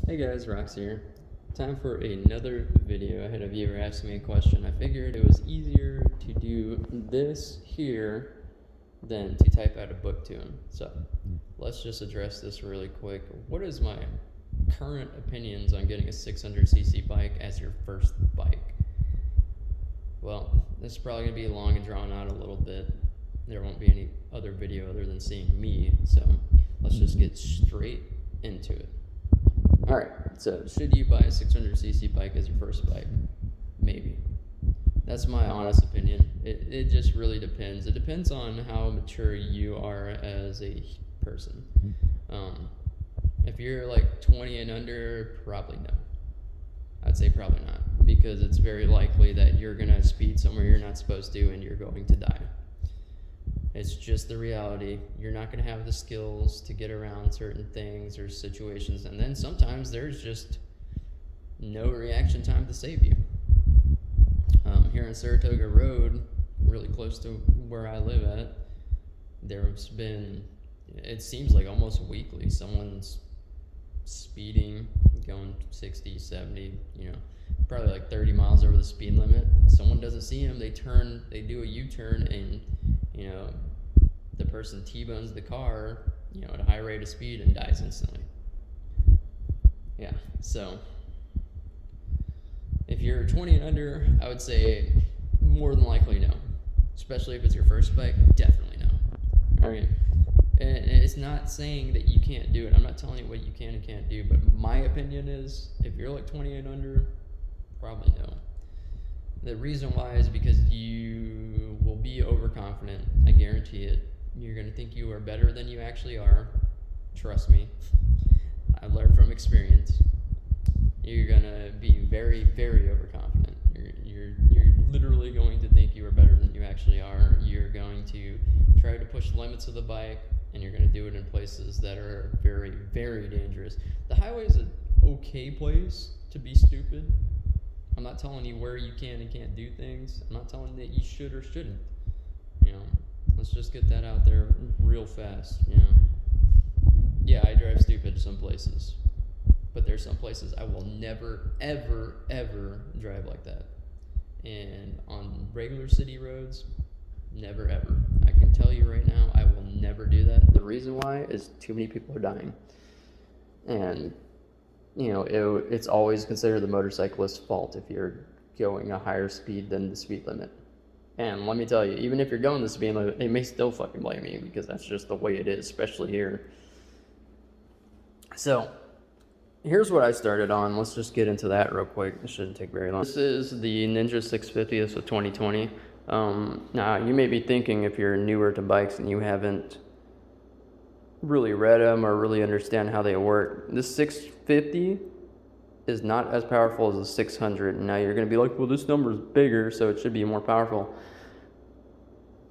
Hey guys, Rohx here. Time for another video. I had a viewer ask me a question. I figured it was easier to do this here than to type out a book to him. So let's just address this really quick. What is my current opinions on getting a 600cc bike as your first bike? Well, this is probably going to be long and drawn out a little bit. There won't be any other video other than seeing me, so let's just get straight into it. Alright, so should you buy a 600cc bike as your first bike? Maybe. That's my honest opinion. It just really depends. It depends on how mature you are as a person. If you're like 20 and under, probably no. I'd say probably not, because it's very likely that you're going to speed somewhere you're not supposed to and you're going to die. It's just the reality. You're not going to have the skills to get around certain things or situations, and then sometimes there's just no reaction time to save you. Here on Saratoga Road, really close to where I live at, there's been, it seems like almost weekly, someone's speeding, going 60, 70, probably like 30 miles over the speed limit. Someone doesn't see them, they do a U-turn, and the person T-bones the car, at a high rate of speed and dies instantly. Yeah, so if you're 20 and under, I would say more than likely no. Especially if it's your first bike, definitely no. All right, and it's not saying that you can't do it. I'm not telling you what you can and can't do, but my opinion is if you're like 20 and under, probably no. The reason why is because you will be overconfident. I guarantee it. You're going to think you are better than you actually are. Trust me. I've learned from experience. You're going to be very, very overconfident. You're literally going to think you are better than you actually are. You're going to try to push the limits of the bike, and you're going to do it in places that are very, very dangerous. The highway is an okay place to be stupid. I'm not telling you where you can and can't do things. I'm not telling you that you should or shouldn't. Let's just get that out there real fast. Yeah, I drive stupid some places, but there's some places I will never, ever, ever drive like that. And on regular city roads, never, ever. I can tell you right now, I will never do that. The reason why is too many people are dying. And it's always considered the motorcyclist's fault if you're going a higher speed than the speed limit. And let me tell you, even if you're going the speed limit, they may still fucking blame you, because that's just the way it is, especially here. So, here's what I started on. Let's just get into that real quick. It shouldn't take very long. This is the Ninja 650. This was 2020. Now, you may be thinking, if you're newer to bikes and you haven't really read them or really understand how they work, this 650 is not as powerful as the 600. Now you're going to be like, well, this number is bigger, so it should be more powerful.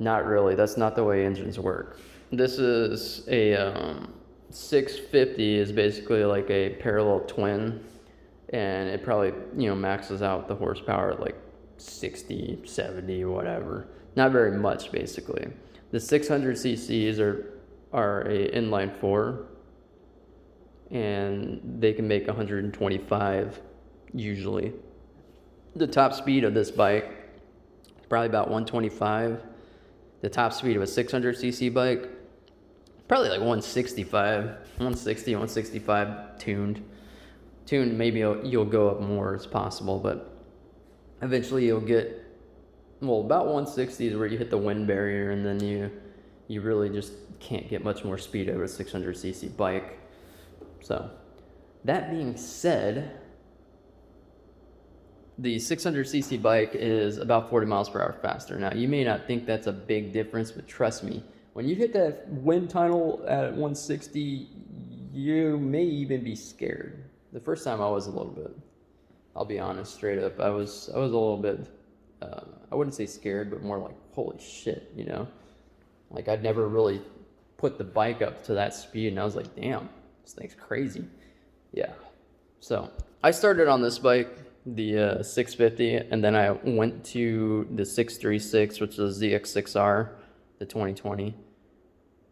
Not really. That's not the way engines work. This is a 650 is basically like a parallel twin, and it probably maxes out the horsepower at like 60, 70, whatever. Not very much, basically. The 600cc's are a inline 4, and they can make 125 usually. The top speed of this bike, probably about 125. The top speed of a 600cc bike, probably like 165, 160, 165 tuned. Maybe you'll go up more, it's possible, but eventually you'll get, about 160 is where you hit the wind barrier, and then you really just can't get much more speed over a 600cc bike. So, that being said, the 600cc bike is about 40 miles per hour faster. Now, you may not think that's a big difference, but trust me, when you hit that wind tunnel at 160, you may even be scared. The first time I was a little bit. I'll be honest, straight up. I was a little bit, I wouldn't say scared, but more like, holy shit, Like, I'd never really put the bike up to that speed, and I was like, damn, this thing's crazy. Yeah. So, I started on this bike, the 650, and then I went to the 636, which is the ZX6R, the 2020.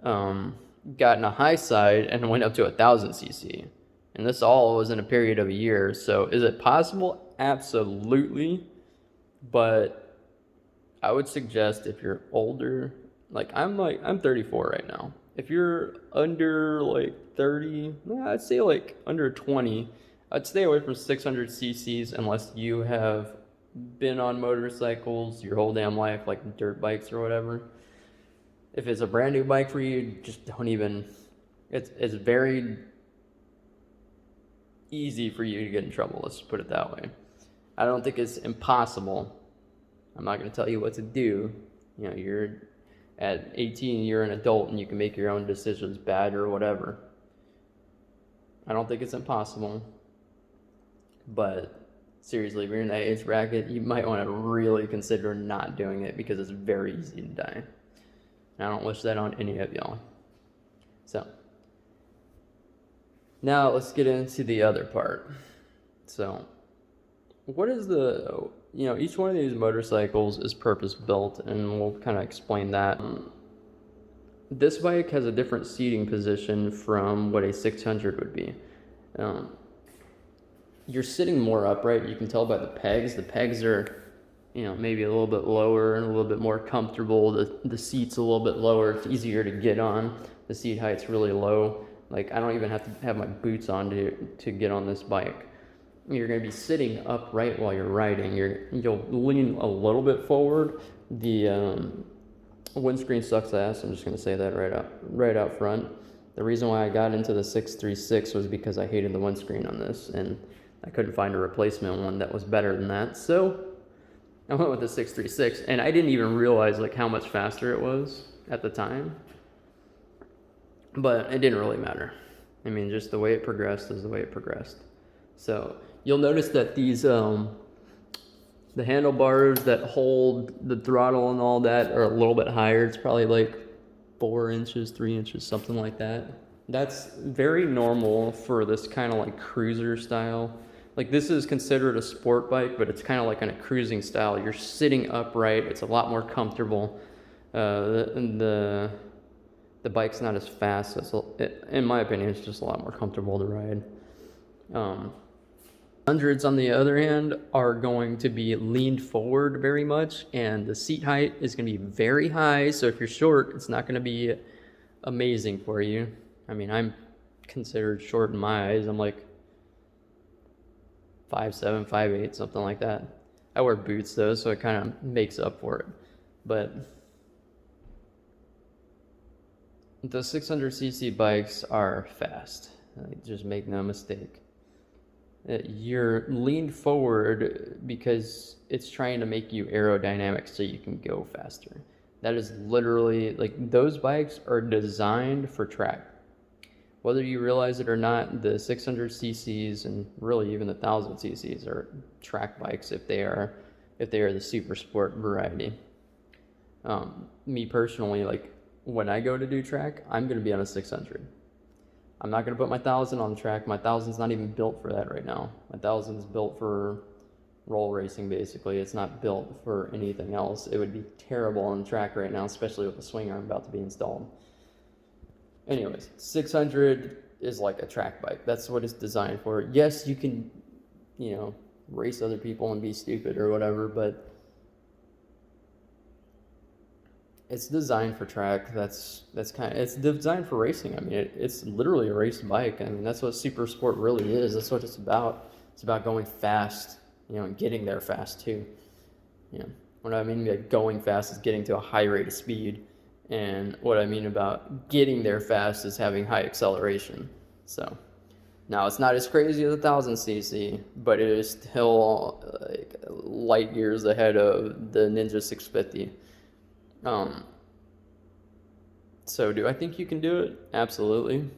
Got in a high side and went up to 1,000cc. And this all was in a period of a year. So is it possible? Absolutely. But I would suggest if you're older, I'm 34 right now. If you're under like 30, I'd say like under 20, I'd stay away from 600 cc's unless you have been on motorcycles your whole damn life, like dirt bikes or whatever. If it's a brand new bike for you, just don't even. It's very easy for you to get in trouble. Let's put it that way. I don't think it's impossible. I'm not going to tell you what to do. You know, you're at 18, you're an adult, and you can make your own decisions, bad or whatever. I don't think it's impossible. But seriously, if you're in that age bracket, you might want to really consider not doing it because it's very easy to die. And I don't wish that on any of y'all. So, now let's get into the other part. So, what is each one of these motorcycles is purpose built, and we'll kind of explain that. This bike has a different seating position from what a 600 would be. You're sitting more upright. You can tell by the pegs. The pegs are, maybe a little bit lower and a little bit more comfortable. The seat's a little bit lower. It's easier to get on. The seat height's really low. Like, I don't even have to have my boots on to get on this bike. You're going to be sitting upright while you're riding. You'll lean a little bit forward. The windscreen sucks ass. I'm just going to say that right out front. The reason why I got into the 636 was because I hated the windscreen on this, and I couldn't find a replacement one that was better than that. So I went with the 636, and I didn't even realize like how much faster it was at the time. But it didn't really matter. I mean, just the way it progressed is the way it progressed. So you'll notice that these, the handlebars that hold the throttle and all that are a little bit higher. It's probably like 4 inches, 3 inches, something like that. That's very normal for this kind of like cruiser style. Like, this is considered a sport bike, but it's kind of like in a cruising style. You're sitting upright. It's a lot more comfortable. The bike's not as fast. In my opinion, it's just a lot more comfortable to ride. Hundreds, on the other hand, are going to be leaned forward very much, and the seat height is going to be very high. So if you're short, it's not going to be amazing for you. I mean, I'm considered short in my eyes. I'm like 5'7", 5'8", something like that. I wear boots though, so it kind of makes up for it. But the 600cc bikes are fast. Just make no mistake. You're leaned forward because it's trying to make you aerodynamic so you can go faster. That is literally, like, those bikes are designed for track. Whether you realize it or not, the 600cc's and really even the 1000cc's are track bikes if they are the super sport variety. Me personally, like, when I go to do track, I'm going to be on a 600. I'm not going to put my 1000 on the track. My 1000's not even built for that right now. My 1000's built for roll racing, basically. It's not built for anything else. It would be terrible on the track right now, especially with the swing arm about to be installed. Anyways, 600 is like a track bike. That's what it's designed for. Yes, you can, race other people and be stupid or whatever, but it's designed for track. It's designed for racing. I mean, it's literally a race bike. I mean, that's what super sport really is. That's what it's about. It's about going fast, and getting there fast too. What I mean by going fast is getting to a high rate of speed. And what I mean about getting there fast is having high acceleration. So now it's not as crazy as a 1000cc, but it is still like light years ahead of the Ninja 650. So do I think you can do it? Absolutely.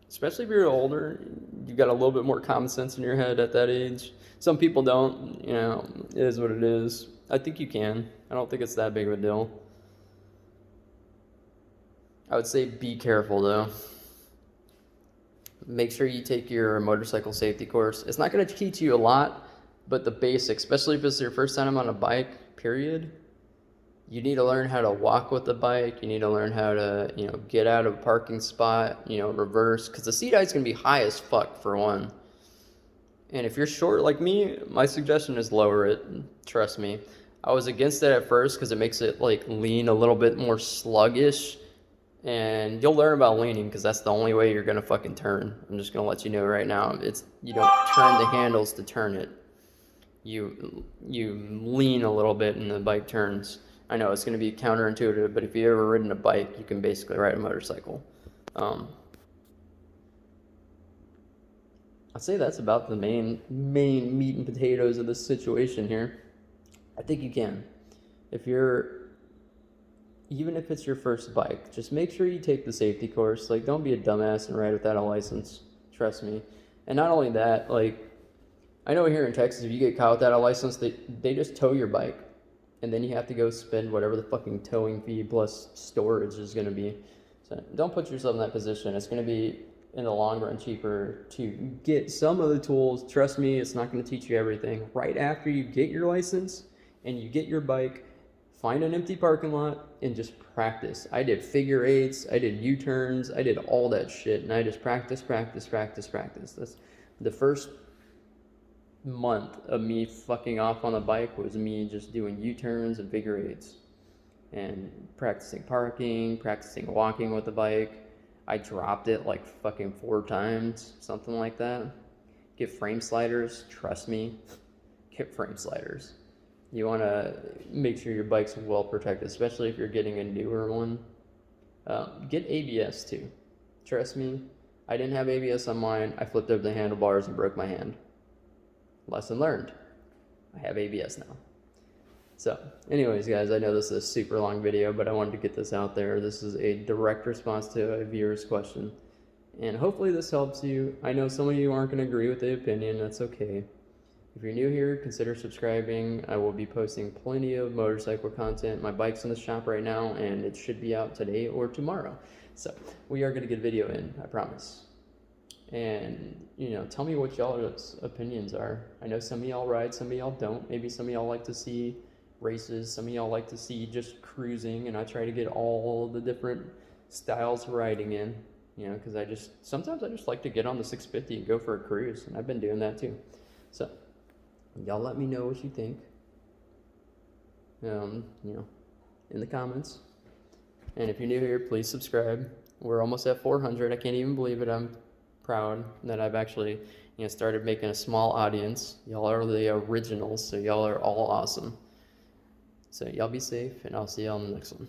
Especially if you're older, you got a little bit more common sense in your head at that age. Some people don't, it is what it is. I think you can. I don't think it's that big of a deal. I would say be careful though. Make sure you take your motorcycle safety course. It's not going to teach you a lot, but the basics, especially if it's your first time on a bike, period, You need to learn how to walk with the bike. You need to learn how to, get out of a parking spot, reverse, because the seat height's gonna be high as fuck for one. And if you're short like me, my suggestion is lower it. Trust me. I was against it at first because it makes it like lean a little bit more sluggish. And you'll learn about leaning because that's the only way you're gonna fucking turn. I'm just gonna let you know right now. You don't turn the handles to turn it. You lean a little bit and the bike turns. I know it's gonna be counterintuitive, but if you've ever ridden a bike, you can basically ride a motorcycle. I'd say that's about the main meat and potatoes of this situation here. I think you can. Even if it's your first bike, just make sure you take the safety course. Like, don't be a dumbass and ride without a license. Trust me. And not only that, like, I know here in Texas, if you get caught without a license, they just tow your bike. And then you have to go spend whatever the fucking towing fee plus storage is going to be. So don't put yourself in that position. It's going to be, in the long run, cheaper to get some of the tools. Trust me, it's not going to teach you everything. Right after you get your license and you get your bike, find an empty parking lot and just practice. I did figure eights, I did U-turns, I did all that shit, and I just practice. That's the first month of me fucking off on the bike was me just doing U-turns and figure eights and practicing parking, practicing walking with the bike. I dropped it like fucking 4 times, something like that. Get frame sliders, trust me, get frame sliders. You want to make sure your bike's well protected, especially if you're getting a newer one. Get ABS too. Trust me, I didn't have ABS on mine. I flipped over the handlebars and broke my hand. Lesson learned. I have ABS now. So, anyways, guys, I know this is a super long video, but I wanted to get this out there. This is a direct response to a viewer's question. And hopefully this helps you. I know some of you aren't going to agree with the opinion. That's okay. If you're new here, consider subscribing. I will be posting plenty of motorcycle content. My bike's in the shop right now, and it should be out today or tomorrow. So we are going to get a video in, I promise. And, tell me what y'all's opinions are. I know some of y'all ride, some of y'all don't. Maybe some of y'all like to see races. Some of y'all like to see just cruising, and I try to get all the different styles of riding in, because sometimes I just like to get on the 650 and go for a cruise, and I've been doing that too. So y'all let me know what you think, in the comments. And if you're new here, please subscribe. We're almost at 400. I can't even believe it. I'm proud that I've actually, started making a small audience. Y'all are the originals, so y'all are all awesome. So y'all be safe, and I'll see y'all in the next one.